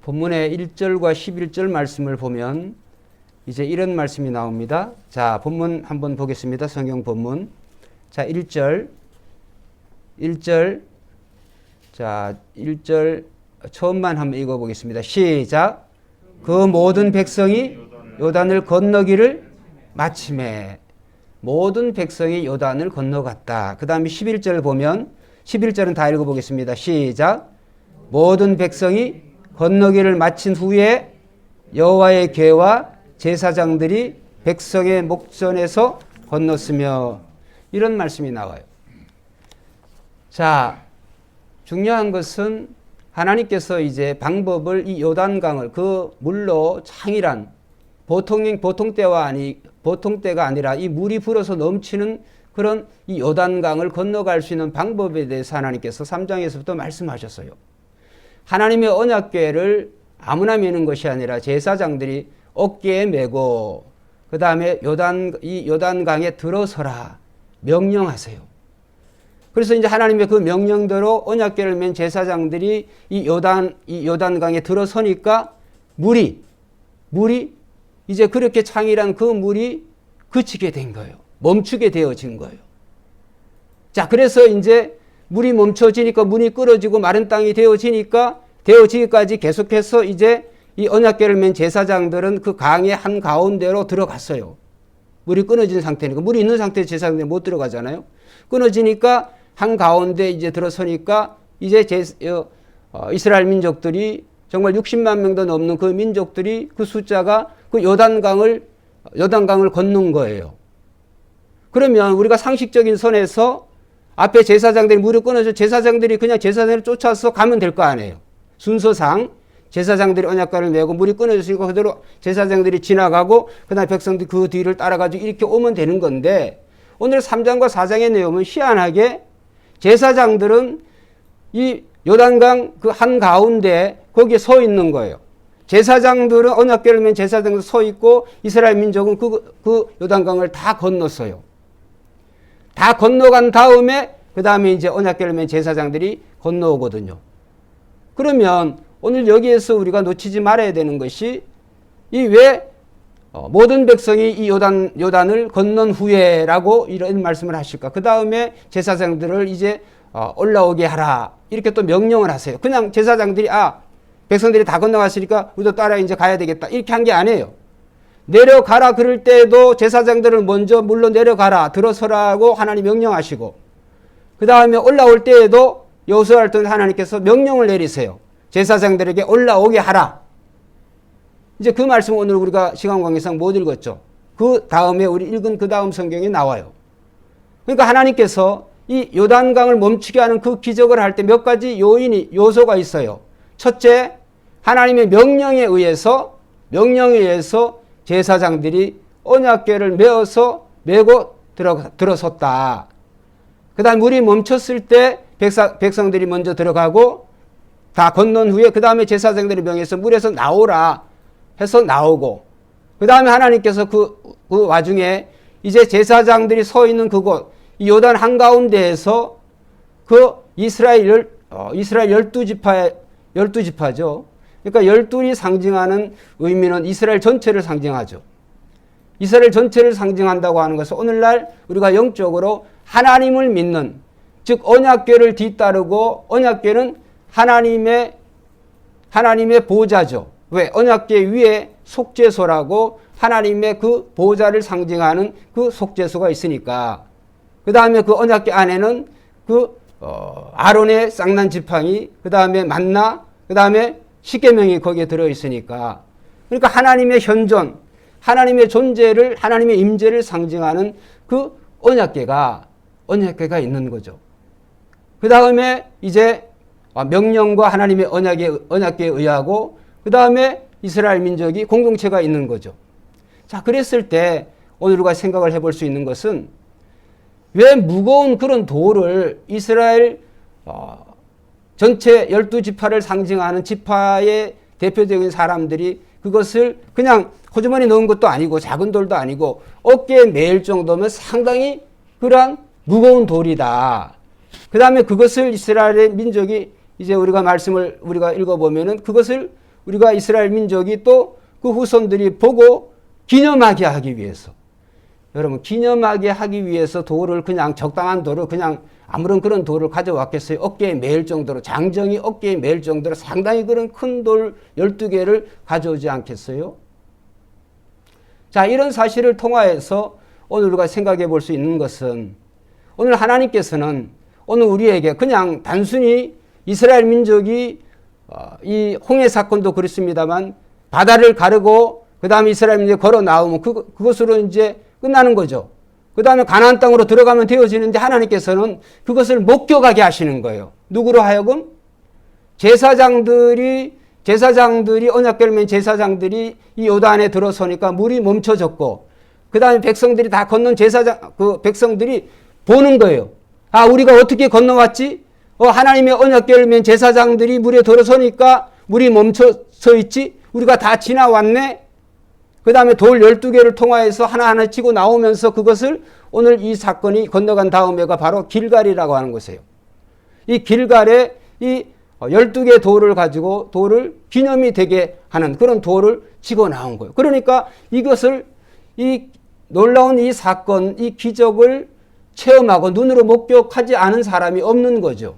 본문의 1절과 11절 말씀을 보면 이제 이런 말씀이 나옵니다. 자, 본문 한번 보겠습니다. 성경 본문. 자, 1절. 자, 1절 처음만 한번 읽어보겠습니다. 시작. 그 모든 백성이 요단을 건너기를 마침에. 모든 백성이 요단을 건너갔다. 그 다음에 11절 보면 11절은 다 읽어보겠습니다. 시작. 모든 백성이 건너기를 마친 후에 여호와의 궤와 제사장들이 백성의 목전에서 건넜으며, 이런 말씀이 나와요. 자, 중요한 것은 하나님께서 이제 방법을, 이 요단강을 그 물로 창이란 보통 때가 아니라 이 물이 불어서 넘치는 그런 이 요단강을 건너갈 수 있는 방법에 대해서 하나님께서 3장에서부터 말씀하셨어요. 하나님의 언약궤를 아무나 메는 것이 아니라 제사장들이 어깨에 메고 그 다음에 이 요단강에 들어서라 명령하세요. 그래서 이제 하나님의 그 명령대로 언약궤를 맨 제사장들이 이 요단강에 들어서니까 물이 이제 그렇게 창이란 그 물이 그치게 된 거예요. 멈추게 되어진 거예요. 자, 그래서 이제 물이 멈춰지니까, 문이 끊어지고 마른 땅이 되어지기까지 계속해서 이제 이 언약궤를 맨 제사장들은 그 강의 한 가운데로 들어갔어요. 물이 끊어진 상태니까. 물이 있는 상태에 제사장들이 못 들어가잖아요. 끊어지니까 한 가운데 이제 들어서니까 이제 이스라엘 민족들이 정말 60만 명도 넘는 그 민족들이, 그 숫자가 그 요단강을 건넌 거예요. 그러면 우리가 상식적인 선에서 앞에 제사장들이 물을 끊어서 제사장들이 그냥 제사장을 쫓아서 가면 될 거 아니에요. 순서상 제사장들이 언약궤를 메고 물이 끊어졌으니까 그대로 제사장들이 지나가고 그다음에 백성들이 그 뒤를 따라가지고 이렇게 오면 되는 건데, 오늘 3장과 4장의 내용은 희한하게 제사장들은 이 요단강 그 한가운데 거기에 서 있는 거예요. 제사장들은 언약궤를 맨 제사장들 서 있고 이스라엘 민족은 그 요단강을 다 건넜어요. 다 건너간 다음에 그 다음에 이제 언약궤를 맨 제사장들이 건너오거든요. 그러면 오늘 여기에서 우리가 놓치지 말아야 되는 것이, 왜 모든 백성이 이 요단을 건넌 후에라고 이런 말씀을 하실까? 그 다음에 제사장들을 이제 올라오게 하라, 이렇게 또 명령을 하세요. 그냥 제사장들이 백성들이 다 건너갔으니까 우리도 따라 이제 가야 되겠다, 이렇게 한 게 아니에요. 내려가라 그럴 때도 제사장들을 먼저 물로 내려가라, 들어서라고 하나님 명령하시고, 그 다음에 올라올 때에도 여호수아를 통해 하나님께서 명령을 내리세요. 제사장들에게 올라오게 하라. 이제 그 말씀 오늘 우리가 시간 관계상 못 읽었죠. 그 다음에 우리 읽은 그 다음 성경에 나와요. 그러니까 하나님께서 이 요단강을 멈추게 하는 그 기적을 할 때 몇 가지 요소가 있어요. 첫째, 하나님의 명령에 의해서 제사장들이 언약궤를 메고 들어섰다. 그 다음 물이 멈췄을 때 백성들이 먼저 들어가고 다 건넌 후에 그 다음에 제사장들의 명에서 물에서 나오라 해서 나오고, 그 다음에 하나님께서 그 와중에 이제 제사장들이 서 있는 그곳, 이 요단 한가운데에서 그 이스라엘 12지파죠. 그러니까 12이 상징하는 의미는 이스라엘 전체를 상징하죠. 이스라엘 전체를 상징한다고 하는 것은 오늘날 우리가 영적으로 하나님을 믿는, 즉 언약궤를 뒤따르고, 언약궤는 하나님의 보좌죠. 왜? 언약궤 위에 속죄소라고 하나님의 그 보좌를 상징하는 그 속죄소가 있으니까. 그 다음에 그 언약궤 안에는 아론의 쌍난 지팡이, 그 다음에 만나, 그 다음에 십계명이 거기에 들어있으니까. 그러니까 하나님의 현존, 하나님의 존재를, 하나님의 임재를 상징하는 그 언약궤가 있는 거죠. 그 다음에 이제 명령과 하나님의 언약궤에 의하고, 그 다음에 이스라엘 민족이 공동체가 있는 거죠. 자, 그랬을 때 오늘 우리가 생각을 해볼 수 있는 것은, 왜 무거운 그런 돌을 이스라엘 전체 12지파를 상징하는 지파의 대표적인 사람들이 그것을 그냥 호주머니 넣은 것도 아니고 작은 돌도 아니고 어깨에 매일 정도면 상당히 그러한 무거운 돌이다. 그 다음에 그것을 이스라엘의 민족이 이제 우리가 말씀을 우리가 읽어보면은 그것을 우리가 이스라엘 민족이 또 그 후손들이 보고 기념하게 하기 위해서, 여러분 기념하게 하기 위해서 돌을 그냥 적당한 돌을 그냥 아무런 그런 돌을 가져왔겠어요? 어깨에 매일 정도로, 장정이 어깨에 매일 정도로 상당히 그런 큰 돌 12개를 가져오지 않겠어요? 자, 이런 사실을 통하여서 오늘 우리가 생각해 볼 수 있는 것은, 오늘 하나님께서는 오늘 우리에게 그냥 단순히 이스라엘 민족이 이 홍해 사건도 그렇습니다만 바다를 가르고 그 다음에 이스라엘 민족이 걸어 나오면 그것으로 이제 끝나는 거죠. 그 다음에 가나안 땅으로 들어가면 되어지는데 하나님께서는 그것을 목격하게 하시는 거예요. 누구로 하여금? 제사장들이 언약궤를 맨 제사장들이 이 요단에 들어서니까 물이 멈춰졌고, 그 다음에 백성들이 다 건넌 백성들이 보는 거예요. 아, 우리가 어떻게 건너왔지? 하나님의 언약궤를 맨 제사장들이 물에 들어서니까 물이 멈춰서 있지? 우리가 다 지나왔네? 그 다음에 돌 12개를 통하여서 하나하나 치고 나오면서 그것을 오늘 이 사건이 건너간 다음에가 바로 길갈이라고 하는 것이에요. 이 길갈에 이 12개 돌을 가지고 돌을 기념이 되게 하는 그런 돌을 치고 나온 거예요. 그러니까 이것을, 이 놀라운 이 사건, 이 기적을 체험하고 눈으로 목격하지 않은 사람이 없는 거죠.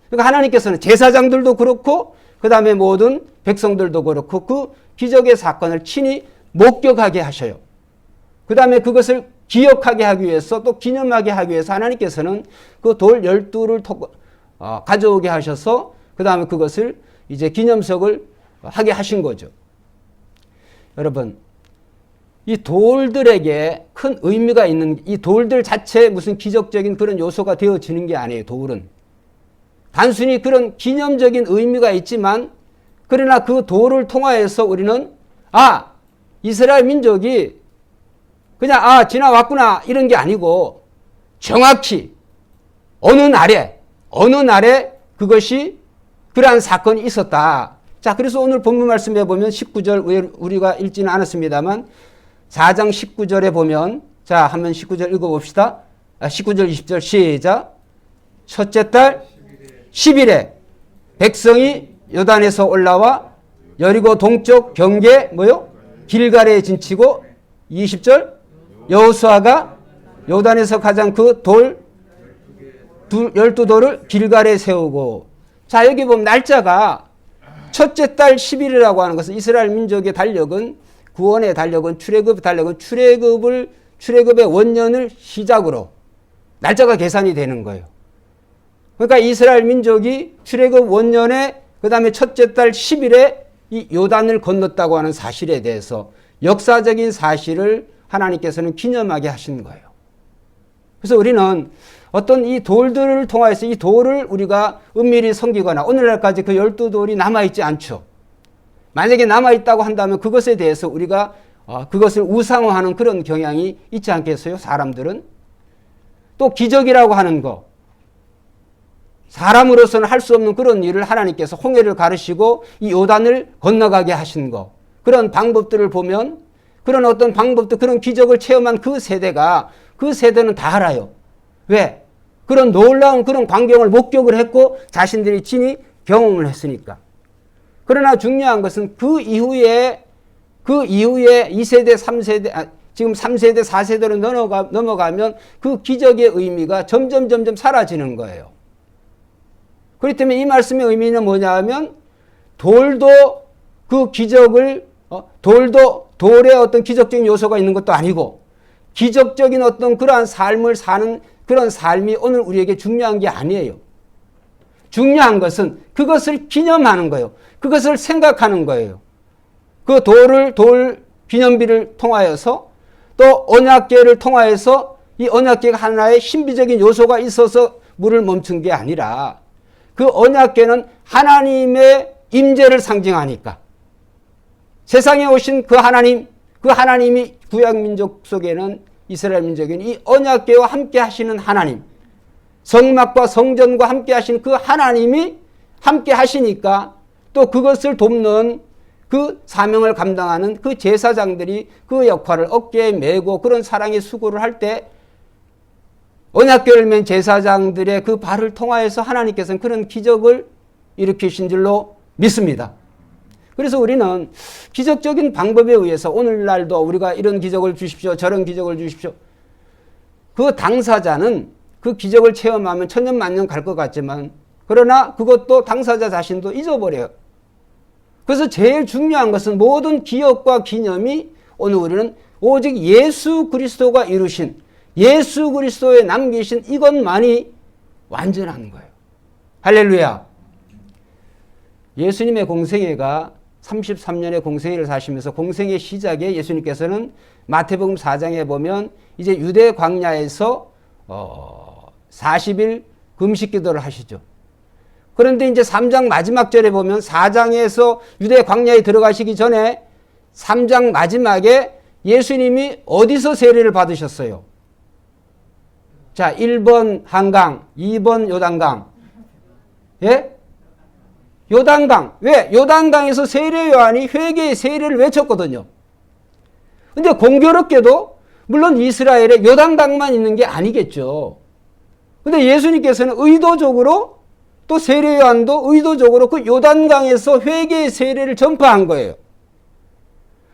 그러니까 하나님께서는 제사장들도 그렇고 그 다음에 모든 백성들도 그렇고 그 기적의 사건을 친히 목격하게 하셔요. 그 다음에 그것을 기억하게 하기 위해서, 또 기념하게 하기 위해서 하나님께서는 그 돌 12를 가져오게 하셔서 그 다음에 그것을 이제 기념석을 하게 하신 거죠. 여러분, 이 돌들에게 큰 의미가 있는, 이 돌들 자체에 무슨 기적적인 그런 요소가 되어지는 게 아니에요. 돌은 단순히 그런 기념적인 의미가 있지만, 그러나 그 돌을 통하여서 우리는 이스라엘 민족이 그냥 지나왔구나 이런 게 아니고, 정확히 어느 날에 그것이 그러한 사건이 있었다. 자, 그래서 오늘 본문 말씀에 보면 19절, 우리가 읽지는 않았습니다만 4장 19절에 보면, 자, 한번 19절 읽어봅시다. 19절 20절 시작. 첫째 달 10일에 백성이 요단에서 올라와 여리고 동쪽 경계 길갈에 진치고, 20절 여호수아가 요단에서 가장 그 돌 12돌을 길갈에 세우고. 자, 여기 보면 날짜가 첫째 달 10일이라고 하는 것은 이스라엘 민족의 달력은, 구원의 달력은, 출애굽의 달력은 출애굽의 원년을 시작으로 날짜가 계산이 되는 거예요. 그러니까 이스라엘 민족이 출애굽 원년에 그 다음에 첫째 달 10일에 이 요단을 건넜다고 하는 사실에 대해서, 역사적인 사실을 하나님께서는 기념하게 하신 거예요. 그래서 우리는 어떤 이 돌들을 통해서 이 돌을 우리가 은밀히 섬기거나, 오늘날까지 그 12돌이 남아있지 않죠. 만약에 남아있다고 한다면 그것에 대해서 우리가 그것을 우상화하는 그런 경향이 있지 않겠어요? 사람들은. 또 기적이라고 하는 거, 사람으로서는 할 수 없는 그런 일을 하나님께서 홍해를 가르시고 이 요단을 건너가게 하신 거, 그런 방법들을 보면, 그런 어떤 방법도, 그런 기적을 체험한 그 세대는 다 알아요. 왜? 그런 놀라운 그런 광경을 목격을 했고 자신들이 친히 경험을 했으니까. 그러나 중요한 것은 그 이후에 2세대, 3세대, 지금 3세대, 4세대로 넘어가면 그 기적의 의미가 점점 사라지는 거예요. 그렇기 때문에 이 말씀의 의미는 뭐냐 하면, 돌도 그 기적을, 돌에 어떤 기적적인 요소가 있는 것도 아니고, 기적적인 어떤 그러한 삶을 사는 그런 삶이 오늘 우리에게 중요한 게 아니에요. 중요한 것은 그것을 기념하는 거예요. 그것을 생각하는 거예요. 그 돌 기념비를 통하여서, 또 언약궤를 통하여서, 이 언약궤가 하나의 신비적인 요소가 있어서 물을 멈춘 게 아니라, 그 언약궤는 하나님의 임재를 상징하니까, 세상에 오신 그 하나님이 구약민족 속에는, 이스라엘 민족에는 이 언약궤와 함께 하시는 하나님, 성막과 성전과 함께 하시는 그 하나님이 함께 하시니까, 또 그것을 돕는 그 사명을 감당하는 그 제사장들이 그 역할을 어깨에 메고 그런 사랑의 수고를 할 때, 언약궤를 맨 제사장들의 그 발을 통하여서 하나님께서는 그런 기적을 일으키신 줄로 믿습니다. 그래서 우리는 기적적인 방법에 의해서 오늘날도 우리가 이런 기적을 주십시오, 저런 기적을 주십시오. 그 당사자는 그 기적을 체험하면 천년만년 갈 것 같지만 그러나 그것도 당사자 자신도 잊어버려요. 그래서 제일 중요한 것은 모든 기억과 기념이 오늘 우리는 오직 예수 그리스도가 이루신, 예수 그리스도에 남기신 이것만이 완전한 거예요. 할렐루야. 예수님의 공생애가 33년의 공생애를 사시면서 공생애 시작에 예수님께서는 마태복음 4장에 보면 이제 유대 광야에서 40일 금식 기도를 하시죠. 그런데 이제 3장 마지막 절에 보면 4장에서 유대 광야에 들어가시기 전에 3장 마지막에 예수님이 어디서 세례를 받으셨어요? 자, 1번 한강, 2번 요단강. 예? 요단강. 왜? 요단강에서 세례 요한이 회개의 세례를 외쳤거든요. 근데 공교롭게도 물론 이스라엘에 요단강만 있는 게 아니겠죠. 근데 예수님께서는 의도적으로 또 세례 요한도 의도적으로 그 요단강에서 회개의 세례를 전파한 거예요.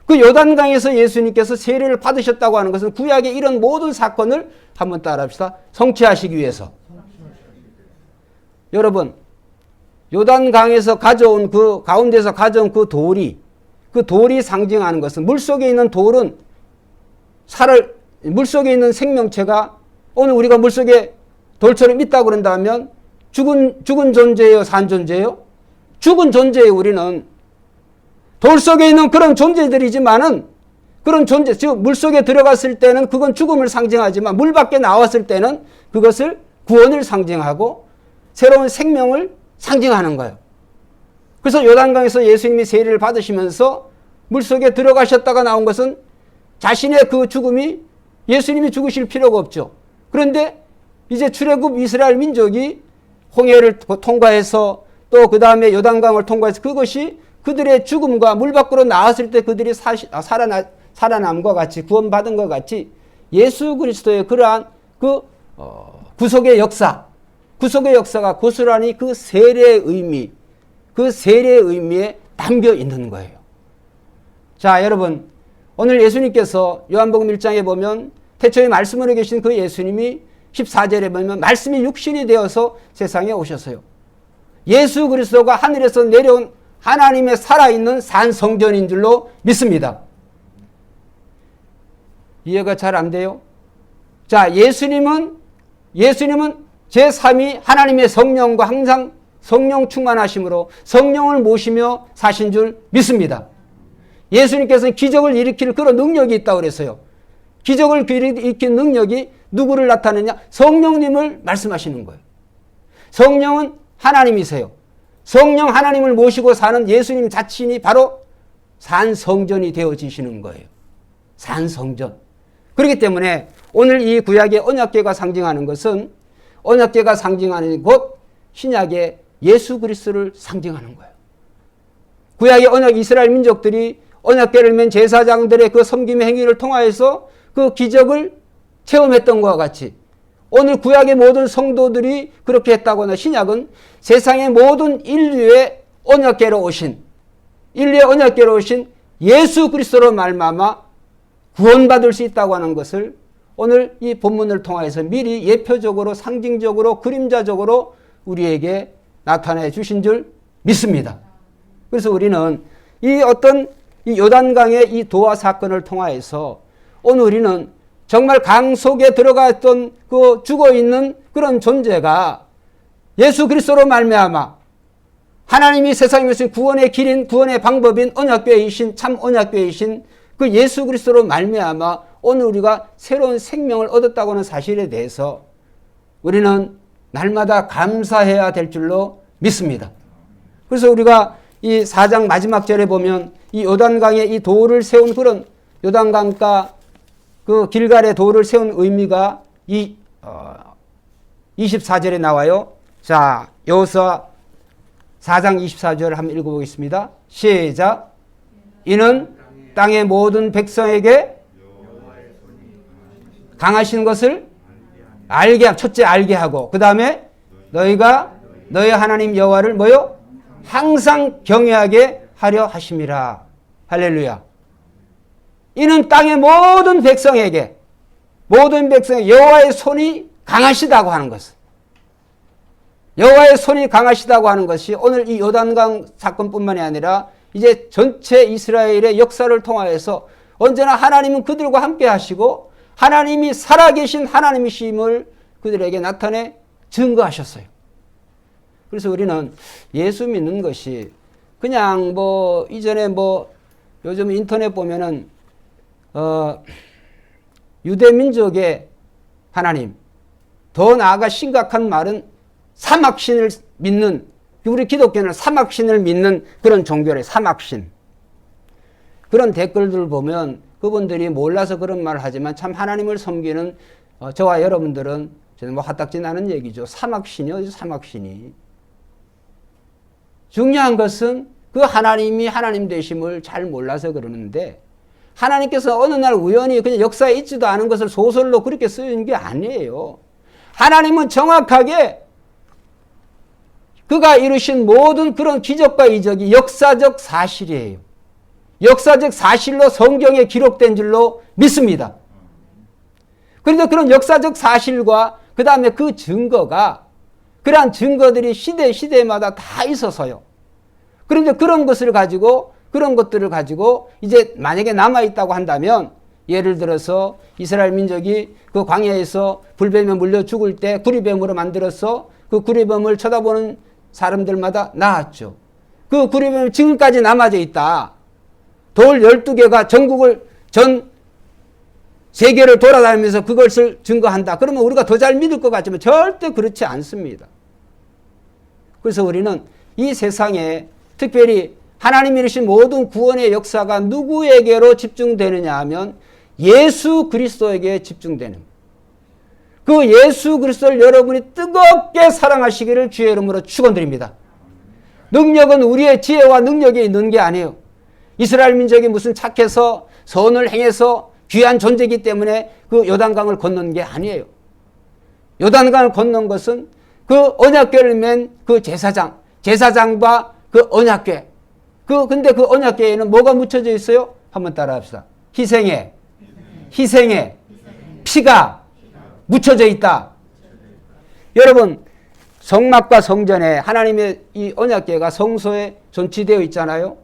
그 요단강에서 예수님께서 세례를 받으셨다고 하는 것은 구약의 이런 모든 사건을 한번 따라합시다. 성취하시기 위해서. 여러분, 요단강에서 가져온 그 가운데서 가져온 그 돌이 상징하는 것은 물속에 있는 돌은 물속에 있는 생명체가 오늘 우리가 물속에 돌처럼 있다고 그런다면 죽은 존재예요, 산 존재예요? 죽은 존재예요. 우리는 돌 속에 있는 그런 존재들이지만은 그런 존재, 즉 물속에 들어갔을 때는 그건 죽음을 상징하지만 물 밖에 나왔을 때는 그것을 구원을 상징하고 새로운 생명을 상징하는 거예요. 그래서 요단강에서 예수님이 세례를 받으시면서 물속에 들어가셨다가 나온 것은 자신의 그 죽음이 예수님이 죽으실 필요가 없죠. 그런데 이제 출애굽 이스라엘 민족이 홍해를 통과해서 또 그 다음에 요단강을 통과해서 그것이 그들의 죽음과 물 밖으로 나왔을 때 그들이 살아남과 같이 구원받은 것 같이 예수 그리스도의 그러한 그 구속의 역사가 고스란히 그 세례의 의미에 담겨 있는 거예요. 자, 여러분, 오늘 예수님께서 요한복음 1장에 보면 태초에 말씀으로 계신 그 예수님이 14절에 보면 말씀이 육신이 되어서 세상에 오셨어요. 예수 그리스도가 하늘에서 내려온 하나님의 살아있는 산 성전인 줄로 믿습니다. 이해가 잘 안 돼요? 자, 예수님은 제3위 하나님의 성령과 항상 성령 충만하심으로 성령을 모시며 사신 줄 믿습니다. 예수님께서는 기적을 일으킬 그런 능력이 있다고 그랬어요. 기적을 일으킨 능력이 누구를 나타내냐? 성령님을 말씀하시는 거예요. 성령은 하나님이세요. 성령 하나님을 모시고 사는 예수님 자신이 바로 산 성전이 되어지시는 거예요. 산 성전. 그렇기 때문에 오늘 이 구약의 언약궤가 상징하는 것은 언약궤가 상징하는 곧 신약의 예수 그리스도를 상징하는 거예요. 구약의 언약 이스라엘 민족들이 언약궤를 맨 제사장들의 그 섬김의 행위를 통하여서 그 기적을 체험했던 것과 같이 오늘 구약의 모든 성도들이 그렇게 했다거나 신약은 세상의 모든 인류의 언약궤로 오신 예수 그리스도로 말미암아 구원받을 수 있다고 하는 것을 오늘 이 본문을 통해서 미리 예표적으로 상징적으로 그림자적으로 우리에게 나타내 주신 줄 믿습니다. 그래서 우리는 이 요단강의 이 도화 사건을 통하여서 오늘 우리는 정말 강 속에 들어갔던 그 죽어있는 그런 존재가 예수 그리스도로 말미암아 하나님이 세상에 오신 구원의 길인 구원의 방법인 언약궤이신 참 언약궤이신 그 예수 그리스도로 말미암아 오늘 우리가 새로운 생명을 얻었다고 하는 사실에 대해서 우리는 날마다 감사해야 될 줄로 믿습니다. 그래서 우리가 이 4장 마지막 절에 보면 이 요단강에 이 돌을 세운 그런 요단강가 그 길갈의 돌을 세운 의미가 24절에 나와요. 자, 여호수아 4장 24절 한번 읽어보겠습니다. 시작. 이는 땅의 모든 백성에게 강하신 것을 첫째 알게 하고 그 다음에 너희가 너희 하나님 여호와를 항상 경외하게 하려 하심이라. 할렐루야. 이는 땅의 모든 백성에게 여호와의 손이 강하시다고 하는 것은, 여호와의 손이 강하시다고 하는 것이 오늘 이 요단강 사건뿐만이 아니라 이제 전체 이스라엘의 역사를 통하여서 언제나 하나님은 그들과 함께 하시고 하나님이 살아계신 하나님이심을 그들에게 나타내 증거하셨어요. 그래서 우리는 예수 믿는 것이 그냥 이전에 요즘 인터넷 보면은 유대민족의 하나님, 더 나아가 심각한 말은 사막신을 믿는, 우리 기독교는 사막신을 믿는 그런 종교래. 사막신. 그런 댓글들 보면 그분들이 몰라서 그런 말을 하지만 참 하나님을 섬기는 저와 여러분들은 저는 화딱지 나는 얘기죠. 사막신이요, 사막신이. 중요한 것은 그 하나님이 하나님 되심을 잘 몰라서 그러는데, 하나님께서 어느 날 우연히 그냥 역사에 있지도 않은 것을 소설로 그렇게 쓰는 게 아니에요. 하나님은 정확하게 그가 이루신 모든 그런 기적과 이적이 역사적 사실이에요. 역사적 사실로 성경에 기록된 줄로 믿습니다. 그런데 그런 역사적 사실과 그 다음에 그 증거가, 그러한 증거들이 시대마다 다 있어서요. 그런데 그런 것들을 가지고 이제 만약에 남아있다고 한다면, 예를 들어서 이스라엘 민족이 그 광야에서 불뱀에 물려 죽을 때 구리뱀으로 만들어서 그 구리뱀을 쳐다보는 사람들마다 나왔죠. 그 구리뱀이 지금까지 남아져 있다. 돌 12개가 전국을 전 세계를 돌아다니면서 그것을 증거한다. 그러면 우리가 더 잘 믿을 것 같지만 절대 그렇지 않습니다. 그래서 우리는 이 세상에 특별히 하나님이 이루신 모든 구원의 역사가 누구에게로 집중되느냐 하면 예수 그리스도에게 집중되는, 그 예수 그리스도를 여러분이 뜨겁게 사랑하시기를 주의 이름으로 축원드립니다. 능력은 우리의 지혜와 능력이 있는 게 아니에요. 이스라엘 민족이 무슨 착해서 선을 행해서 귀한 존재이기 때문에 그 요단강을 건넌 게 아니에요. 요단강을 건넌 것은 그 언약궤를 맨 그 제사장과 그 언약궤. 근데 그 언약궤에는 뭐가 묻혀져 있어요? 한번 따라 합시다. 희생의 피가 묻혀져 있다. 여러분, 성막과 성전에 하나님의 이 언약궤가 성소에 존치되어 있잖아요.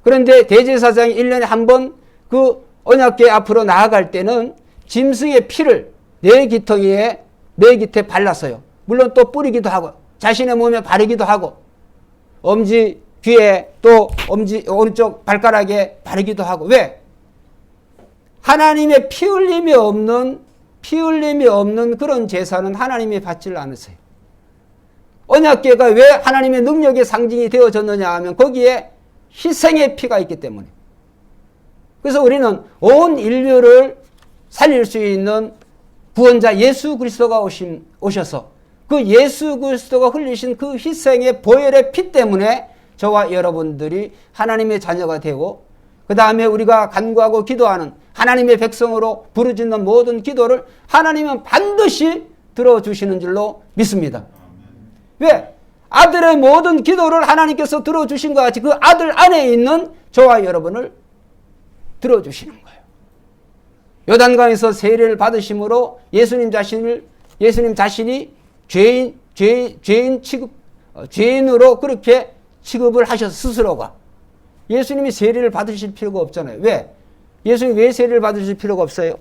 그런데 대제사장이 1년에 한 번 그 언약궤 앞으로 나아갈 때는 짐승의 피를 내 기퉁이에, 내 깃에 발랐어요. 물론 또 뿌리기도 하고 자신의 몸에 바르기도 하고 엄지 귀에 또 엄지 오른쪽 발가락에 바르기도 하고. 왜? 하나님의 피 흘림이 없는 그런 제사는 하나님이 받지를 않으세요. 언약궤가 왜 하나님의 능력의 상징이 되어졌느냐 하면 거기에 희생의 피가 있기 때문에. 그래서 우리는 온 인류를 살릴 수 있는 구원자 예수 그리스도가 오셔서 그 예수 그리스도가 흘리신 그 희생의 보혈의 피 때문에 저와 여러분들이 하나님의 자녀가 되고, 그 다음에 우리가 간구하고 기도하는 하나님의 백성으로 부르짖는 모든 기도를 하나님은 반드시 들어주시는 줄로 믿습니다. 왜? 아들의 모든 기도를 하나님께서 들어주신 것 같이 그 아들 안에 있는 저와 여러분을 들어주시는 거예요. 요단강에서 세례를 받으심으로 예수님 자신이 죄인으로 그렇게 취급을 하셔서 스스로가. 예수님이 세례를 받으실 필요가 없잖아요. 왜? 예수님 왜 세례를 받으실 필요가 없어요?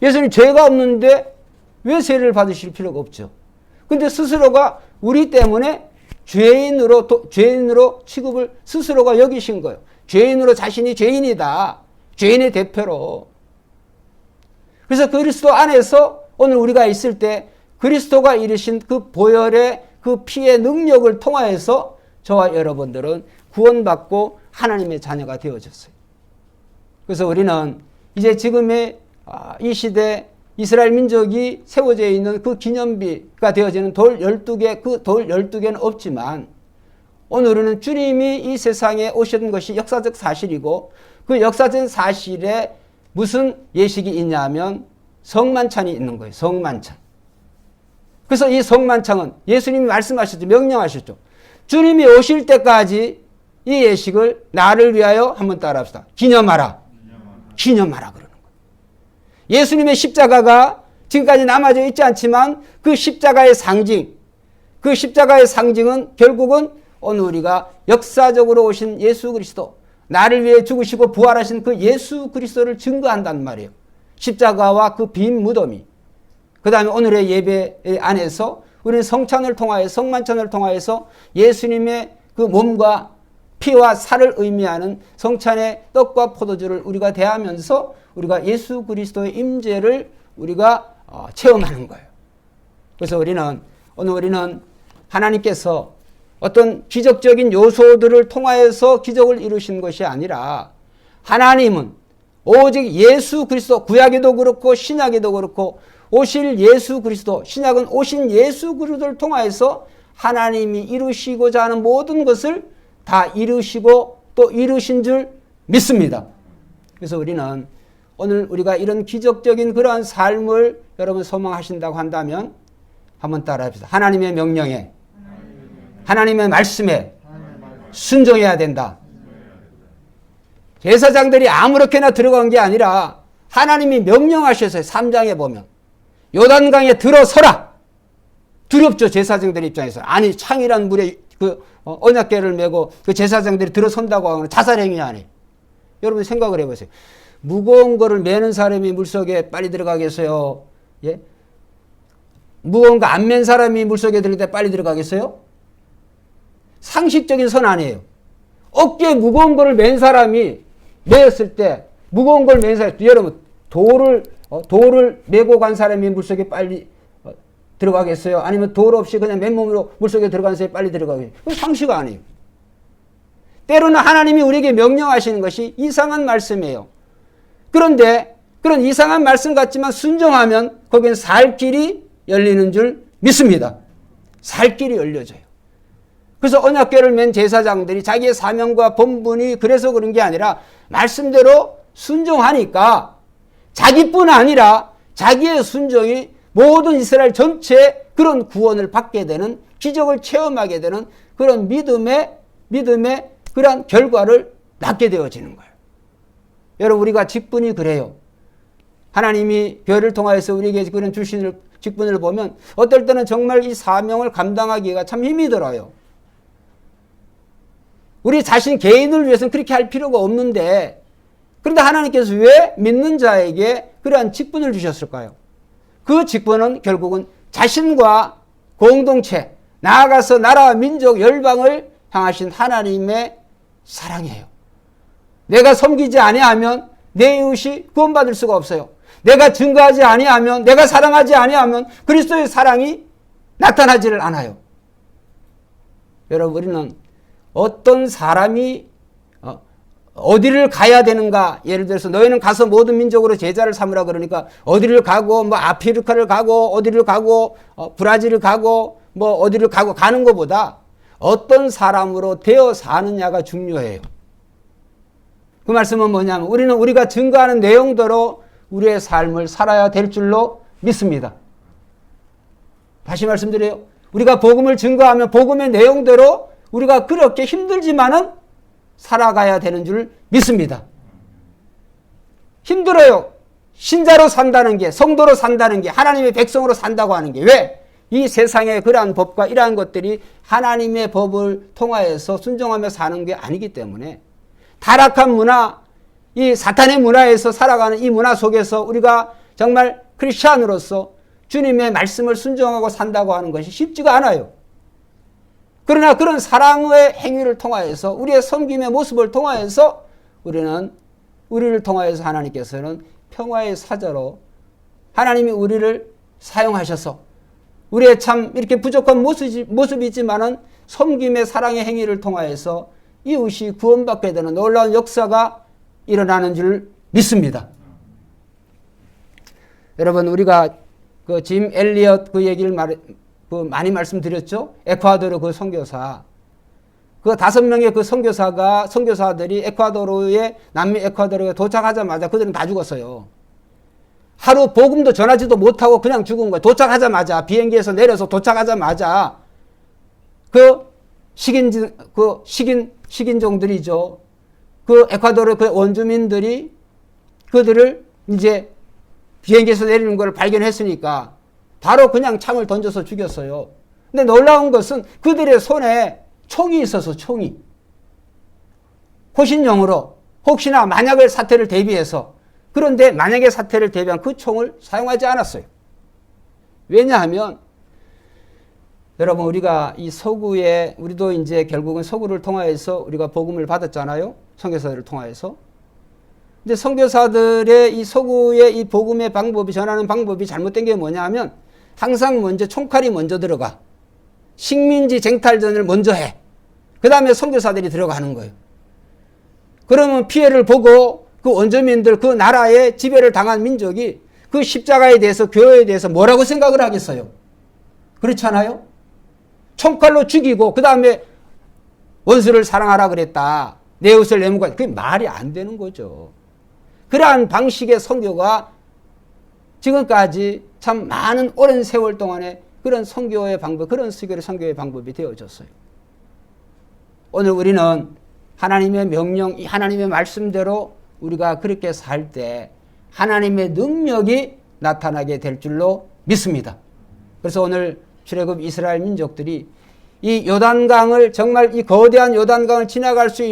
예수님 죄가 없는데 왜 세례를 받으실 필요가 없죠? 근데 스스로가 우리 때문에 죄인으로 취급을 스스로가 여기신 거예요. 죄인으로 자신이 죄인이다. 죄인의 대표로. 그래서 그리스도 안에서 오늘 우리가 있을 때 그리스도가 이루신 그 보혈의 그 피의 능력을 통하여서 저와 여러분들은 구원받고 하나님의 자녀가 되어졌어요. 그래서 우리는 이제 지금의 이 시대 이스라엘 민족이 세워져 있는 그 기념비가 되어지는 돌 12개, 그 돌 12개는 없지만 오늘은 주님이 이 세상에 오신 것이 역사적 사실이고, 그 역사적 사실에 무슨 예식이 있냐면 성만찬이 있는 거예요. 성만찬. 그래서 이 성만찬은 예수님이 말씀하셨죠. 명령하셨죠. 주님이 오실 때까지 이 예식을 나를 위하여 한번 따라합시다. 기념하라. 기념하라 그러는 거예요. 예수님의 십자가가 지금까지 남아져 있지 않지만 그 십자가의 상징, 그 십자가의 상징은 결국은 오늘 우리가 역사적으로 오신 예수 그리스도, 나를 위해 죽으시고 부활하신 그 예수 그리스도를 증거한단 말이에요. 십자가와 그 빈 무덤이. 그 다음에 오늘의 예배 안에서 우리는 성찬을 통하여 성만찬을 통하여서 예수님의 그 몸과 피와 살을 의미하는 성찬의 떡과 포도주를 우리가 대하면서 우리가 예수 그리스도의 임재를 우리가 체험하는 거예요. 그래서 오늘 우리는 하나님께서 어떤 기적적인 요소들을 통하여서 기적을 이루신 것이 아니라 하나님은 오직 예수 그리스도, 구약에도 그렇고 신약에도 그렇고 오실 예수 그리스도, 신약은 오신 예수 그리스도를 통하여서 하나님이 이루시고자 하는 모든 것을 다 이루시고 또 이루신 줄 믿습니다. 그래서 우리는 오늘 우리가 이런 기적적인 그러한 삶을 여러분 소망하신다고 한다면 한번 따라합시다. 하나님의 명령에, 하나님의 말씀에 순종해야 된다. 제사장들이 아무렇게나 들어간 게 아니라 하나님이 명령하셔서 3장에 보면 요단강에 들어서라. 두렵죠, 제사장들 입장에서. 아니, 창이란 물에 그 언약궤를 메고 그 제사장들이 들어선다고 하면 자살행위 아니에요. 여러분 생각을 해보세요. 무거운 거를 메는 사람이 물속에 빨리 들어가겠어요? 예? 무거운 거 안 맨 사람이 물속에 들어갈 때 빨리 들어가겠어요? 상식적인 선 아니에요. 어깨에 무거운 거를 맨 사람이 메었을 때, 무거운 걸 맨 사람이, 여러분, 돌을 메고 간 사람이 물속에 빨리 들어가겠어요? 아니면 돌 없이 그냥 맨몸으로 물속에 들어간 사람이 빨리 들어가겠어요? 그건 상식 아니에요. 때로는 하나님이 우리에게 명령하시는 것이 이상한 말씀이에요. 그런데 그런 이상한 말씀 같지만 순종하면 거기엔 살 길이 열리는 줄 믿습니다. 살 길이 열려져요. 그래서 언약궤를 맨 제사장들이 자기의 사명과 본분이 그래서 그런 게 아니라 말씀대로 순종하니까 자기뿐 아니라 자기의 순종이 모든 이스라엘 전체에 그런 구원을 받게 되는, 기적을 체험하게 되는 그런 믿음의 그런 결과를 낳게 되어지는 거예요. 여러분, 우리가 직분이 그래요. 하나님이 교회를 통하여서 우리에게 그런 주신 직분을 보면 어떨 때는 정말 이 사명을 감당하기가 참 힘이 들어요. 우리 자신 개인을 위해서는 그렇게 할 필요가 없는데, 그런데 하나님께서 왜 믿는 자에게 그러한 직분을 주셨을까요? 그 직분은 결국은 자신과 공동체, 나아가서 나라와 민족, 열방을 향하신 하나님의 사랑이에요. 내가 섬기지 아니하면 내 이웃이 구원받을 수가 없어요. 내가 증거하지 아니하면, 내가 사랑하지 아니하면 그리스도의 사랑이 나타나지를 않아요. 여러분, 우리는 어떤 사람이 어디를 가야 되는가? 예를 들어서 너희는 가서 모든 민족으로 제자를 삼으라 그러니까 어디를 가고, 뭐 아프리카를 가고, 어디를 가고, 브라질을 가고, 뭐 어디를 가고 가는 것보다 어떤 사람으로 되어 사느냐가 중요해요. 그 말씀은 뭐냐면 우리가 증거하는 내용대로 우리의 삶을 살아야 될 줄로 믿습니다. 다시 말씀드려요. 우리가 복음을 증거하면 복음의 내용대로 우리가 그렇게 힘들지만은 살아가야 되는 줄 믿습니다. 힘들어요. 신자로 산다는 게, 성도로 산다는 게, 하나님의 백성으로 산다고 하는 게. 왜? 이 세상의 그러한 법과 이러한 것들이 하나님의 법을 통하여서 순종하며 사는 게 아니기 때문에 타락한 문화, 이 사탄의 문화에서 살아가는 이 문화 속에서 우리가 정말 크리스찬으로서 주님의 말씀을 순종하고 산다고 하는 것이 쉽지가 않아요. 그러나 그런 사랑의 행위를 통하여서 우리의 섬김의 모습을 통하여서 우리를 통하여서 하나님께서는 평화의 사자로 하나님이 우리를 사용하셔서 우리의 참 이렇게 부족한 모습이지만은 섬김의 사랑의 행위를 통하여서 이웃이 구원받게 되는 놀라운 역사가 일어나는 줄 믿습니다. 여러분, 우리가 그 짐 엘리엇 그 얘기를 많이 말씀드렸죠? 에콰도르 그 선교사. 그 5명의 그 선교사들이 남미 에콰도르에 도착하자마자 그들은 다 죽었어요. 하루 복음도 전하지도 못하고 그냥 죽은 거예요. 도착하자마자, 비행기에서 내려서 도착하자마자 그 식인 식인종들이죠. 그 에콰도르 그 원주민들이 그들을 이제 비행기에서 내리는 걸 발견했으니까 바로 그냥 창을 던져서 죽였어요. 근데 놀라운 것은 그들의 손에 총이 있어서 총이. 호신용으로 혹시나 만약의 사태를 대비해서 그런데 만약의 사태를 대비한 그 총을 사용하지 않았어요. 왜냐하면 여러분 우리가 이 서구에 우리도 이제 결국은 서구를 통하여서 우리가 복음을 받았잖아요. 선교사들을 통하여서. 근데 선교사들의 이 서구의 이 복음의 방법이 전하는 방법이 잘못된 게 뭐냐 하면 항상 먼저 총칼이 먼저 들어가. 식민지 쟁탈전을 먼저 해. 그 다음에 선교사들이 들어가는 거예요. 그러면 피해를 보고 그 원주민들 그 나라에 지배를 당한 민족이 그 십자가에 대해서 교회에 대해서 뭐라고 생각을 하겠어요? 그렇잖아요? 총칼로 죽이고 그 다음에 원수를 사랑하라 그랬다. 내 옷을 내무가 그게 말이 안 되는 거죠. 그러한 방식의 선교가 지금까지 참 많은 오랜 세월 동안에 그런 선교의 방법, 그런 선교의 방법이 되어졌어요. 오늘 우리는 하나님의 명령, 하나님의 말씀대로 우리가 그렇게 살 때 하나님의 능력이 나타나게 될 줄로 믿습니다. 그래서 오늘 출애굽 이스라엘 민족들이 이 요단강을 정말 이 거대한 요단강을 지나갈 수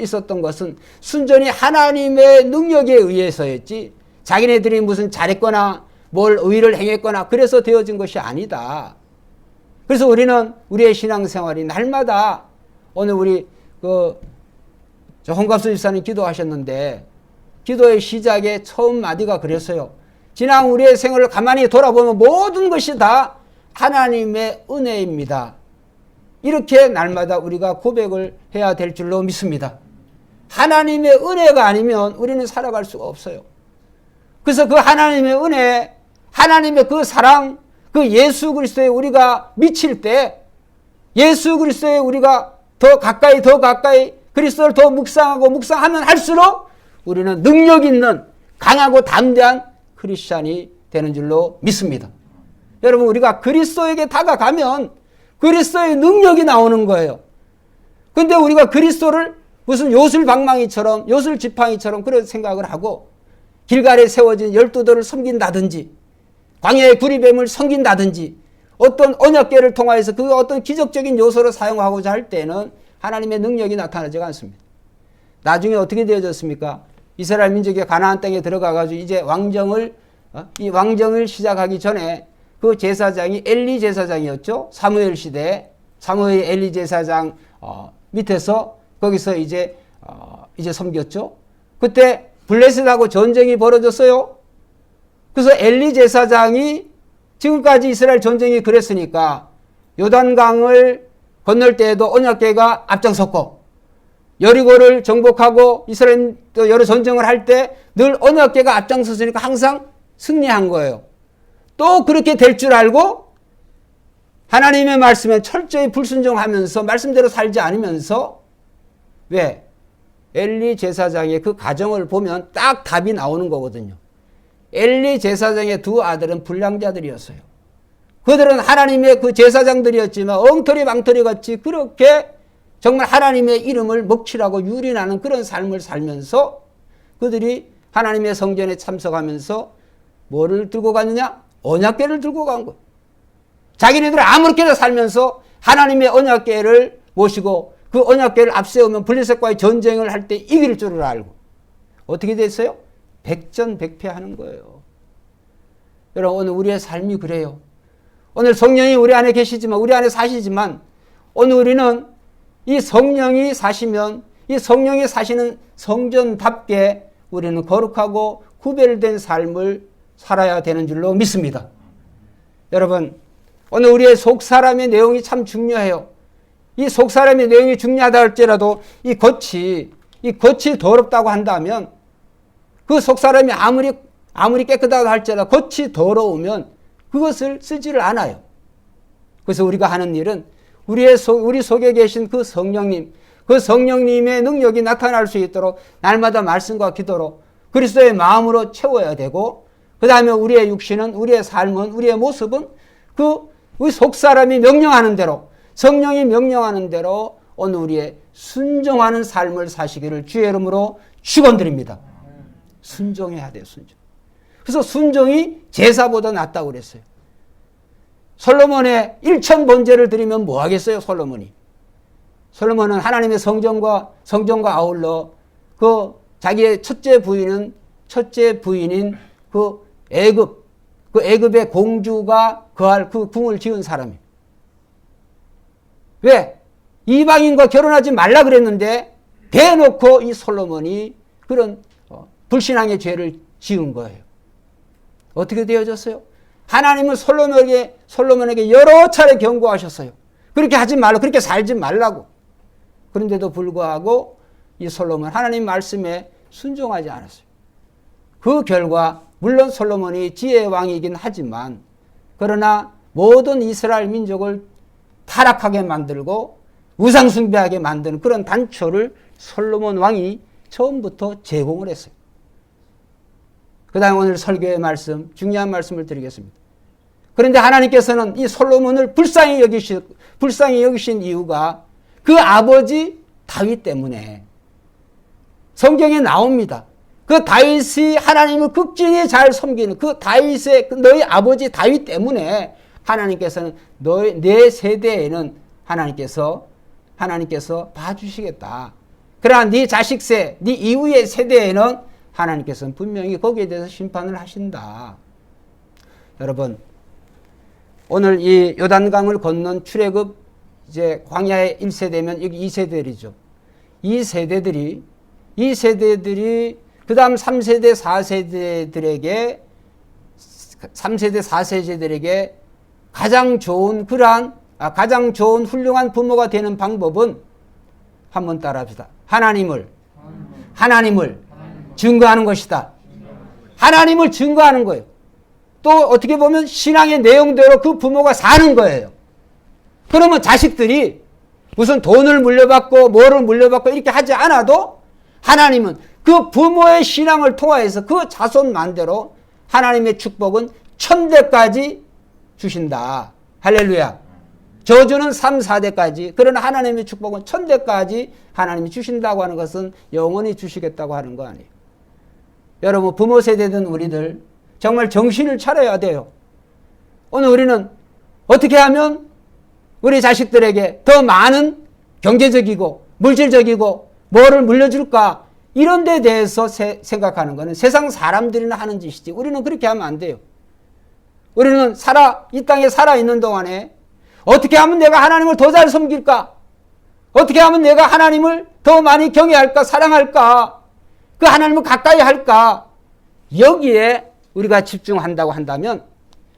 있었던 것은 순전히 하나님의 능력에 의해서였지 자기네들이 무슨 잘했거나 뭘 의를 행했거나 그래서 되어진 것이 아니다. 그래서 우리는 우리의 신앙생활이 날마다 오늘 우리 홍갑수 집사님 기도하셨는데 기도의 시작에 처음 마디가 그랬어요. 지난 우리의 생활을 가만히 돌아보면 모든 것이 다 하나님의 은혜입니다. 이렇게 날마다 우리가 고백을 해야 될 줄로 믿습니다. 하나님의 은혜가 아니면 우리는 살아갈 수가 없어요. 그래서 그 하나님의 은혜, 하나님의 그 사랑, 그 예수 그리스도에 우리가 미칠 때 예수 그리스도에 우리가 더 가까이 그리스도를 더 묵상하면 할수록 우리는 능력 있는 강하고 담대한 크리스찬이 되는 줄로 믿습니다. 여러분 우리가 그리스도에게 다가가면 그리스도의 능력이 나오는 거예요. 그런데 우리가 그리스도를 무슨 요술방망이처럼 요술지팡이처럼 그런 생각을 하고 길갈에 세워진 12돌을 섬긴다든지 광야의 구리뱀을 섬긴다든지 어떤 언약궤를 통하여서 그 어떤 기적적인 요소를 사용하고자 할 때는 하나님의 능력이 나타나지 않습니다. 나중에 어떻게 되어졌습니까? 이스라엘 민족이 가나안 땅에 들어가가지고 이제 이 왕정을 시작하기 전에 그 제사장이 엘리 제사장이었죠. 사무엘 시대에 사무엘 엘리 제사장 밑에서 거기서 이제 섬겼죠. 그때 블레셋하고 전쟁이 벌어졌어요. 그래서 엘리 제사장이 지금까지 이스라엘 전쟁이 그랬으니까 요단강을 건널 때에도 언약궤가 앞장섰고 여리고를 정복하고 이스라엘 또 여러 전쟁을 할 때 늘 언약궤가 앞장섰으니까 항상 승리한 거예요. 또 그렇게 될 줄 알고 하나님의 말씀에 철저히 불순종하면서 말씀대로 살지 않으면서 왜? 엘리 제사장의 그 가정을 보면 딱 답이 나오는 거거든요. 엘리 제사장의 두 아들은 불량자들이었어요. 그들은 하나님의 그 제사장들이었지만 엉터리 망터리 같이 그렇게 정말 하나님의 이름을 먹칠하고 유린하는 그런 삶을 살면서 그들이 하나님의 성전에 참석하면서 뭐를 들고 갔느냐? 언약궤를 들고 간 거예요. 자기네들 아무렇게나 살면서 하나님의 언약궤를 모시고 그 언약궤를 앞세우면 블레셋과의 전쟁을 할 때 이길 줄을 알고 어떻게 됐어요? 백전백패하는 거예요. 여러분 오늘 우리의 삶이 그래요. 오늘 성령이 우리 안에 계시지만 우리 안에 사시지만 오늘 우리는 이 성령이 사시면 이 성령이 사시는 성전답게 우리는 거룩하고 구별된 삶을 살아야 되는 줄로 믿습니다. 여러분 오늘 우리의 속사람의 내용이 참 중요해요. 이 속사람의 내용이 중요하다 할지라도 이 겉이 더럽다고 한다면 그 속사람이 아무리 깨끗하다 할지라도 겉이 더러우면 그것을 쓰지를 않아요. 그래서 우리가 하는 일은 우리 속에 계신 그 성령님, 그 성령님의 능력이 나타날 수 있도록 날마다 말씀과 기도로 그리스도의 마음으로 채워야 되고 그 다음에 우리의 육신은 우리의 삶은 우리의 모습은 그 속사람이 명령하는 대로 성령이 명령하는 대로 오늘 우리의 순종하는 삶을 사시기를 주의 이름으로 축원드립니다. 순종해야 돼요. 순종. 그래서 순종이 제사보다 낫다고 그랬어요. 솔로몬의 1000번제를 드리면 뭐 하겠어요? 솔로몬은 하나님의 성전과 아울러 그 자기의 첫째 부인인 그 애굽의 공주가 거할 그 궁을 지은 사람이에요. 왜? 이방인과 결혼하지 말라 그랬는데 대놓고 이 솔로몬이 그런 불신앙의 죄를 지은 거예요. 어떻게 되어졌어요? 하나님은 솔로몬에게 여러 차례 경고하셨어요. 그렇게 하지 말고, 그렇게 살지 말라고. 그런데도 불구하고 이 솔로몬 하나님 말씀에 순종하지 않았어요. 그 결과 물론 솔로몬이 지혜의 왕이긴 하지만 그러나 모든 이스라엘 민족을 타락하게 만들고 우상숭배하게 만드는 그런 단초를 솔로몬 왕이 처음부터 제공을 했어요. 그 다음 오늘 설교의 말씀, 중요한 말씀을 드리겠습니다. 그런데 하나님께서는 이 솔로몬을 불쌍히 여기신 이유가 그 아버지 다윗 때문에 성경에 나옵니다. 그 다윗이 하나님을 극진히 잘 섬기는 그 다윗의 너희 아버지 다윗 때문에 하나님께서는 내 세대에는 하나님께서 봐주시겠다. 그러나 네 자식세, 네 이후의 세대에는 하나님께서는 분명히 거기에 대해서 심판을 하신다. 여러분, 오늘 이 요단강을 건넌 출애굽 이제 광야의 1세대면 여기 2세대들이죠. 이 세대들이 그 다음 3세대, 4세대들에게 가장 좋은 훌륭한 부모가 되는 방법은 한번 따라합시다. 하나님을 증거하는 것이다. 하나님을 증거하는 거예요. 또 어떻게 보면 신앙의 내용대로 그 부모가 사는 거예요. 그러면 자식들이 무슨 돈을 물려받고 뭐를 물려받고 이렇게 하지 않아도 하나님은 그 부모의 신앙을 통하여서 그 자손만대로 하나님의 축복은 1000대까지 주신다. 할렐루야. 저주는 3, 4대까지. 그러나 하나님의 축복은 1000대까지 하나님이 주신다고 하는 것은 영원히 주시겠다고 하는 거 아니에요. 여러분, 부모 세대든 우리들 정말 정신을 차려야 돼요. 오늘 우리는 어떻게 하면 우리 자식들에게 더 많은 경제적이고 물질적이고 뭐를 물려줄까, 이런 데 대해서 생각하는 것은 세상 사람들이나 하는 짓이지 우리는 그렇게 하면 안 돼요. 우리는 이 땅에 살아있는 동안에 어떻게 하면 내가 하나님을 더 잘 섬길까, 어떻게 하면 내가 하나님을 더 많이 경외할까, 사랑할까, 그 하나님을 가까이 할까, 여기에 우리가 집중한다고 한다면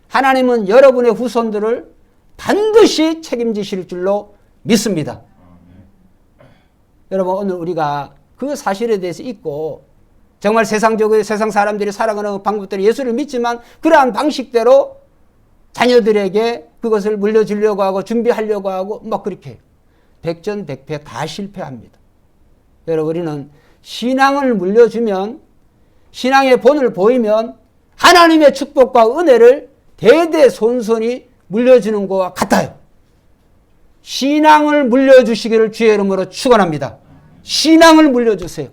하나님은 여러분의 후손들을 반드시 책임지실 줄로 믿습니다. 여러분, 오늘 우리가 그 사실에 대해서 잊고 정말 세상적으로 세상 사람들이 살아가는 방법대로 예수를 믿지만 그러한 방식대로 자녀들에게 그것을 물려주려고 하고 준비하려고 하고 막 그렇게 해요. 백전백패 다 실패합니다. 여러분, 우리는 신앙을 물려주면, 신앙의 본을 보이면 하나님의 축복과 은혜를 대대손손이 물려주는 것과 같아요. 신앙을 물려주시기를 주의 이름으로 축원합니다. 신앙을 물려주세요.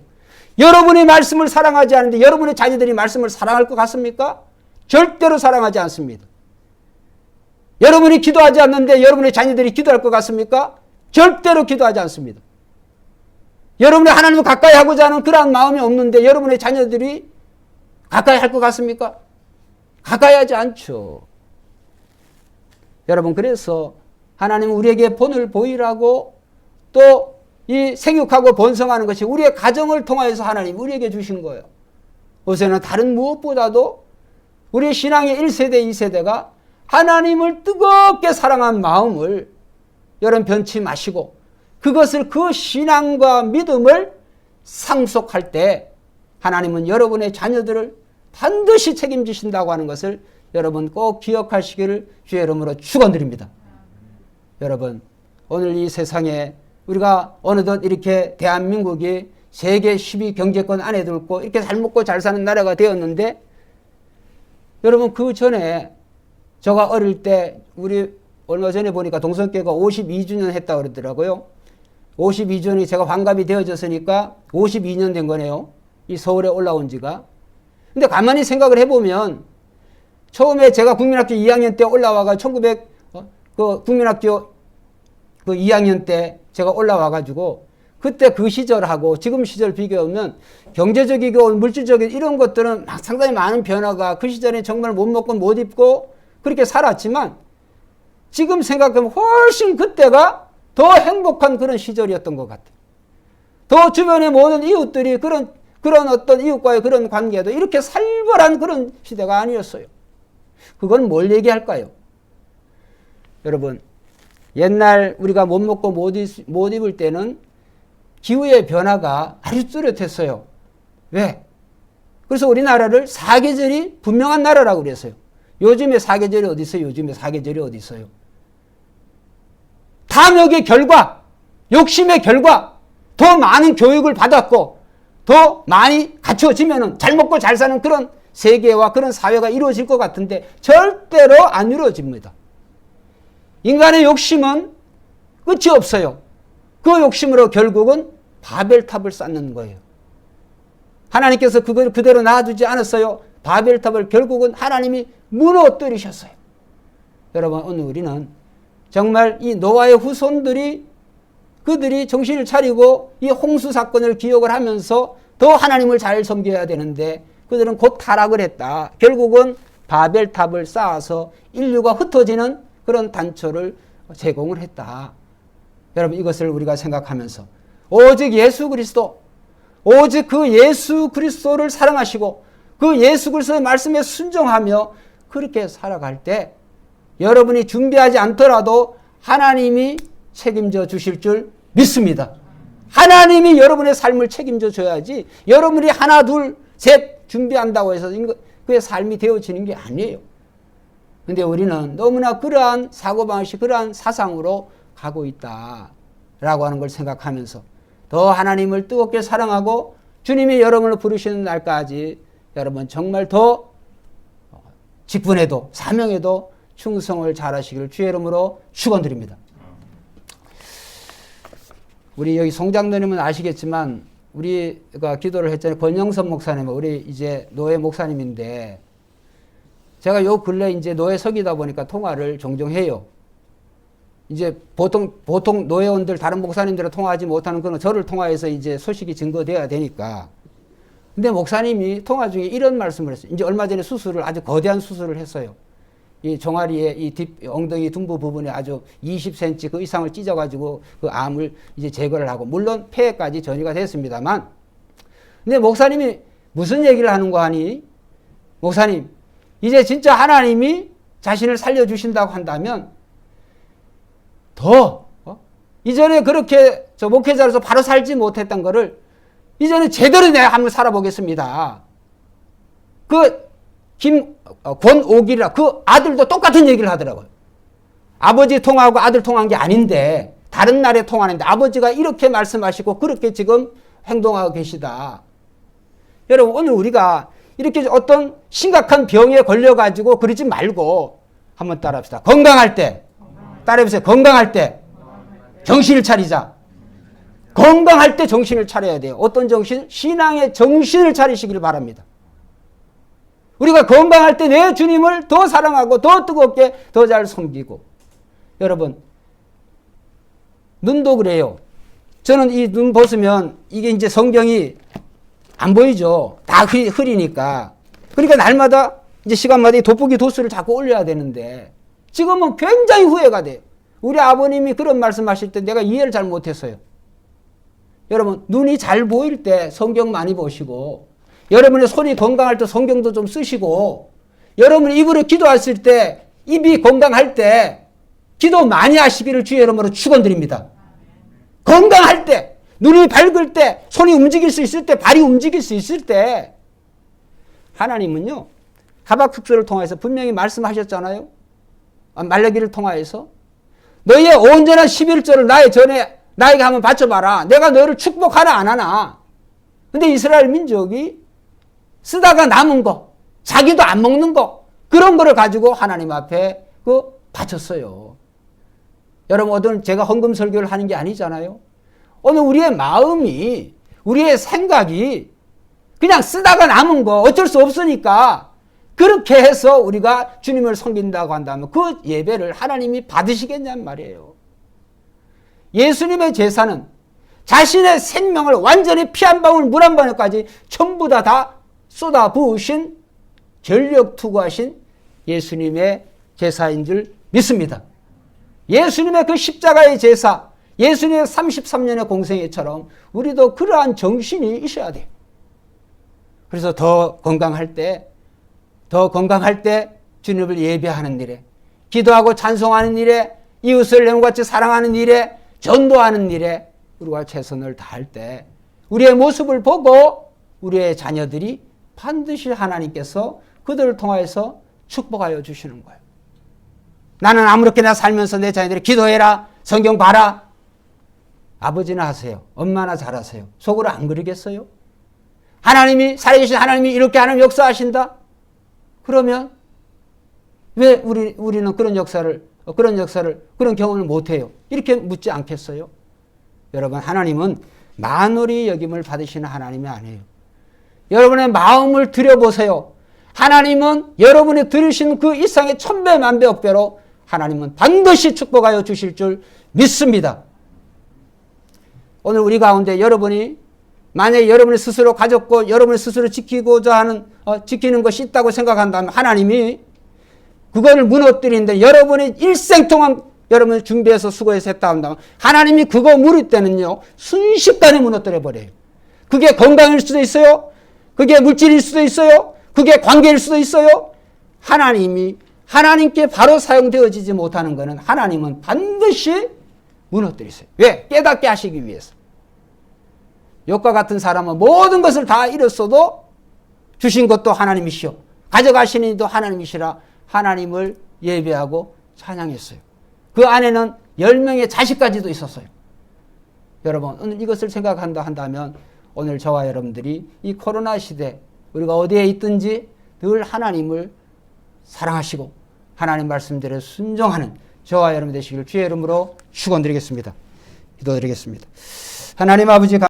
여러분이 말씀을 사랑하지 않는데 여러분의 자녀들이 말씀을 사랑할 것 같습니까? 절대로 사랑하지 않습니다. 여러분이 기도하지 않는데 여러분의 자녀들이 기도할 것 같습니까? 절대로 기도하지 않습니다. 여러분이 하나님을 가까이 하고자 하는 그러한 마음이 없는데 여러분의 자녀들이 가까이 할 것 같습니까? 가까이 하지 않죠. 여러분, 그래서 하나님은 우리에게 본을 보이라고 또 이 생육하고 번성하는 것이 우리의 가정을 통하여서 하나님 우리에게 주신 거예요. 우선은 다른 무엇보다도 우리의 신앙의 1세대, 2세대가 하나님을 뜨겁게 사랑한 마음을 여러분 변치 마시고 그것을 그 신앙과 믿음을 상속할 때 하나님은 여러분의 자녀들을 반드시 책임지신다고 하는 것을 여러분 꼭 기억하시기를 주의 이름으로 축원드립니다. 여러분, 오늘 이 세상에 우리가 어느덧 이렇게 대한민국이 세계 10위 경제권 안에 들고 이렇게 잘 먹고 잘 사는 나라가 되었는데, 여러분 그 전에 제가 어릴 때 우리 얼마 전에 보니까 동성교회가 52주년 했다고 그러더라고요. 52년이 제가 환갑이 되어졌으니까 52년 된 거네요. 이 서울에 올라온 지가. 근데 가만히 생각을 해보면 처음에 제가 국민학교 2학년 때 올라와가 국민학교 그 2학년 때 제가 올라와가지고 그때 그 시절하고 지금 시절 비교하면 경제적이고 물질적인 이런 것들은 상당히 많은 변화가 그 시절에 정말 못 먹고 못 입고 그렇게 살았지만 지금 생각하면 훨씬 그때가 더 행복한 그런 시절이었던 것 같아요. 더 주변의 모든 이웃들이 그런 어떤 이웃과의 그런 관계도 이렇게 살벌한 그런 시대가 아니었어요. 그건 뭘 얘기할까요? 여러분, 옛날 우리가 못 먹고 못 입을 때는 기후의 변화가 아주 뚜렷했어요. 왜? 그래서 우리나라를 사계절이 분명한 나라라고 그랬어요. 요즘에 사계절이 어디 있어요? 요즘에 사계절이 어디 있어요? 탐욕의 결과, 욕심의 결과, 더 많은 교육을 받았고 더 많이 갖춰지면 잘 먹고 잘 사는 그런 세계와 그런 사회가 이루어질 것 같은데 절대로 안 이루어집니다. 인간의 욕심은 끝이 없어요. 그 욕심으로 결국은 바벨탑을 쌓는 거예요. 하나님께서 그걸 그대로 놔두지 않았어요. 바벨탑을 결국은 하나님이 무너뜨리셨어요. 여러분, 오늘 우리는 정말 이 노아의 후손들이 그들이 정신을 차리고 이 홍수 사건을 기억을 하면서 더 하나님을 잘 섬겨야 되는데 그들은 곧 타락을 했다. 결국은 바벨탑을 쌓아서 인류가 흩어지는 그런 단초를 제공을 했다. 여러분, 이것을 우리가 생각하면서 오직 예수 그리스도, 오직 그 예수 그리스도를 사랑하시고 그 예수 그리스도의 말씀에 순종하며 그렇게 살아갈 때 여러분이 준비하지 않더라도 하나님이 책임져 주실 줄 믿습니다. 하나님이 여러분의 삶을 책임져 줘야지 여러분이 하나 둘 셋 준비한다고 해서 그의 삶이 되어지는 게 아니에요. 근데 우리는 너무나 그러한 사고방식, 그러한 사상으로 가고 있다라고 하는 걸 생각하면서 더 하나님을 뜨겁게 사랑하고 주님이 여러분을 부르시는 날까지 여러분 정말 더 직분에도 사명에도 충성을 잘하시기를 주의 이름으로 축원드립니다. 우리 여기 송장로님은 아시겠지만 우리가 기도를 했잖아요. 권영선 목사님, 우리 이제 노예 목사님인데 제가 요 근래 이제 노예 석이다 보니까 통화를 종종 해요. 이제 보통 노예원들 다른 목사님들과 통화하지 못하는 그런 저를 통화해서 이제 소식이 증거돼야 되니까. 근데 목사님이 통화 중에 이런 말씀을 했어요. 이제 얼마 전에 수술을 아주 거대한 수술을 했어요. 이 종아리에 이 엉덩이 둔부 부분에 아주 20cm 그 이상을 찢어가지고 그 암을 이제 제거를 하고 물론 폐까지 전이가 됐습니다만. 근데 목사님이 무슨 얘기를 하는가 하니 목사님 이제 진짜 하나님이 자신을 살려주신다고 한다면 더 이전에 그렇게 저 목회자로서 바로 살지 못했던 거를 이전에 제대로 내가 한번 살아보겠습니다. 권옥이라 그 아들도 똑같은 얘기를 하더라고요. 아버지 통화하고 아들 통화한 게 아닌데 다른 날에 통화하는데 아버지가 이렇게 말씀하시고 그렇게 지금 행동하고 계시다. 여러분 오늘 우리가 이렇게 어떤 심각한 병에 걸려가지고 그러지 말고 한번 따라합시다. 건강할 때 따라해보세요. 건강할 때 정신을 차리자. 건강할 때 정신을 차려야 돼요. 어떤 정신? 신앙의 정신을 차리시길 바랍니다. 우리가 건강할 때 내 주님을 더 사랑하고 더 뜨겁게 더 잘 섬기고. 여러분 눈도 그래요. 저는 이 눈 벗으면 이게 이제 성경이 안 보이죠. 다 흐리니까. 그러니까 날마다 이제 시간마다 이 돋보기 도수를 자꾸 올려야 되는데 지금은 굉장히 후회가 돼요. 우리 아버님이 그런 말씀하실 때 내가 이해를 잘 못했어요. 여러분 눈이 잘 보일 때 성경 많이 보시고 여러분의 손이 건강할 때 성경도 좀 쓰시고 여러분이 입으로 기도하실 때 입이 건강할 때 기도 많이 하시기를 주의 이름으로 축원드립니다. 건강할 때 눈이 밝을 때 손이 움직일 수 있을 때 발이 움직일 수 있을 때 하나님은요 하박국서를 통해서 분명히 말씀하셨잖아요. 말라기를 통하여서 너희의 온전한 11조를 나에게 한번 바쳐봐라. 내가 너를 축복하나 안 하나. 근데 이스라엘 민족이 쓰다가 남은 거 자기도 안 먹는 거 그런 거를 가지고 하나님 앞에 바쳤어요. 여러분 오늘 제가 헌금 설교를 하는 게 아니잖아요. 오늘 우리의 마음이, 우리의 생각이 그냥 쓰다가 남은 거 어쩔 수 없으니까 그렇게 해서 우리가 주님을 섬긴다고 한다면 그 예배를 하나님이 받으시겠냐는 말이에요. 예수님의 제사는 자신의 생명을 완전히 피 한 방울 물 한 방울까지 전부 다 쏟아 부으신, 전력 투구하신 예수님의 제사인 줄 믿습니다. 예수님의 그 십자가의 제사, 예수님의 33년의 공생애처럼 우리도 그러한 정신이 있어야 돼요. 그래서 더 건강할 때 주님을 예배하는 일에, 기도하고 찬송하는 일에, 이웃을 내음같이 사랑하는 일에, 전도하는 일에 우리가 최선을 다할 때 우리의 모습을 보고 우리의 자녀들이 반드시 하나님께서 그들을 통하여서 축복하여 주시는 거예요. 나는 아무렇게나 살면서 내 자녀들이 기도해라, 성경 봐라. 아버지나 하세요. 엄마나 잘하세요. 속으로 안 그러겠어요? 하나님이, 살아계신 하나님이 이렇게 하나님 역사하신다? 그러면 왜 우리는 그런 경험을 못해요? 이렇게 묻지 않겠어요? 여러분, 하나님은 만홀히 여김을 받으시는 하나님이 아니에요. 여러분의 마음을 들여보세요. 하나님은 여러분이 들으신 그 이상의 천배 만배 억배로 하나님은 반드시 축복하여 주실 줄 믿습니다. 오늘 우리 가운데 여러분이 만약에 여러분이 스스로 가졌고 여러분이 스스로 지키고자 하는 지키는 것이 있다고 생각한다면 하나님이 그거를 무너뜨리는데 여러분이 일생 동안 여러분이 준비해서 수고해서 했다 한다면 하나님이 그거 물을 때는요 순식간에 무너뜨려 버려요. 그게 건강일 수도 있어요. 그게 물질일 수도 있어요. 그게 관계일 수도 있어요. 하나님께 바로 사용되어지지 못하는 것은 하나님은 반드시 무너뜨리세요. 왜? 깨닫게 하시기 위해서. 욥과 같은 사람은 모든 것을 다 잃었어도 주신 것도 하나님이시오. 가져가시는 이도 하나님이시라 하나님을 예배하고 찬양했어요. 그 안에는 10명의 자식까지도 있었어요. 여러분, 오늘 이것을 생각한다 한다면 오늘 저와 여러분들이 이 코로나 시대 우리가 어디에 있든지 늘 하나님을 사랑하시고 하나님 말씀대로 순종하는 저와 여러분 되시길 주의 이름으로 축원드리겠습니다. 기도드리겠습니다. 하나님 아버지